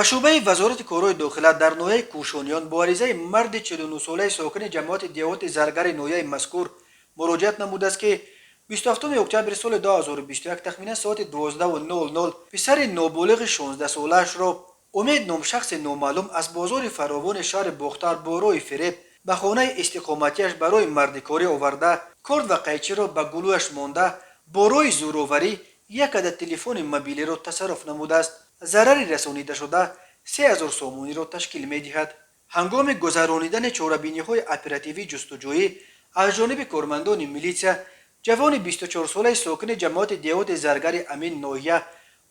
به شعبه وزارت کارهای داخله در نوحه کوشانیان با عریضه مرد 49 ساله ساکن جماعت دیهات زرگر نوحه مذکور مراجعت نموده است که 27 اکتبر سال 2021 تخمینا ساعت 12:00 پسر نابالغ 16 سالش را امید نام شخص نامعلوم از بازار فراوان شهر باختر با راه فریب به خانه استقامتیش برای مردکاری آورده کارت و قیچی را به گلویش مانده با راه زورآوری یک عدد تلفن موبیلی را تصرف نموده است. ضرری رسانیده شده 3000 سومونی را تشکیل می دهد. هنگام گذرانیدن چاره‌بینی های اپراتیوی جستجویی از جانب کارمندان میلیسیا جوان 24 ساله ساکن جماعت دیهات زرگر امین ناحیه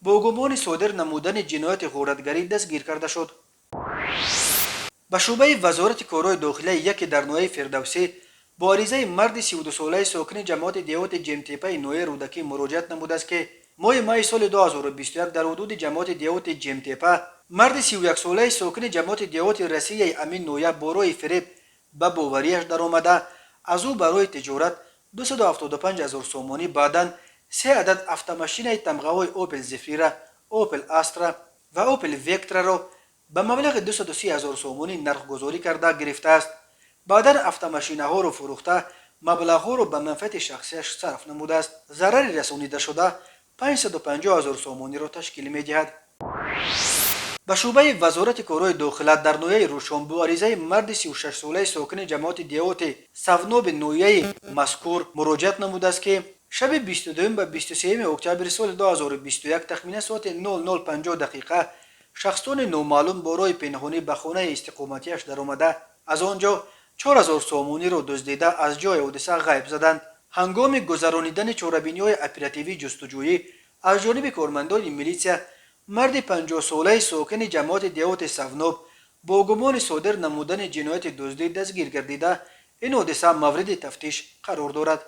با گمان صادر نمودن جنایت غارتگری دستگیر کرده شد. به شعبه وزارت کارهای داخله یک در نوحه فردوسی با عریضه مرد 32 ساله ساکن جماعت دیهات جمتیپه نوحه رودکی مراجعت نموده است که ماه می سال 2021 در حدود جماعت دیهات جمتیپه مرد 31 ساله ساکن جماعت دیهات رسیه امین نوحیه با راه فریب به باوریش درآمده از او برای تجارت 275,000 سومانی بعداً 3 عدد автомашین تمغه های اوپل زفیره، اوپل استرا و اوپل ویکترا را به مبلغ 230,000 سومانی نرخ گذاری کرده گرفته است. بعداً автомашین ها را فروخته مبلغ ها را به منفعت شخصیش صرف نموده است. ضرری رسانیده شده 550,000 سومانی را تشکیل می دهد. به شعبه وزارت کارهای داخله در نوحه روشن با عریضه مرد 36 ساله ساکن جماعت دیهات سوناب نوحیه مذکور مراجعت نموده است که شب 22 و 23 اکتبر سال 2021 تخمین ساعت 00:50 شخصان نامعلوم با راه پنهانی به خانه استقامتیش درآمده از آنجا 4000 سومانی را دزدیده از جای حادثه غیب زدند. هنگام گذرانیدن چاره‌بینی های اپراتیوی جستجویی از جانب کارمندان میلیسیا مرد 50 ساله ساکن جماعت دیهات سوناب با گمان صادر نمودن جنایت دزدی دستگیر گردیده این حادثه مورد تفتیش قرار دارد.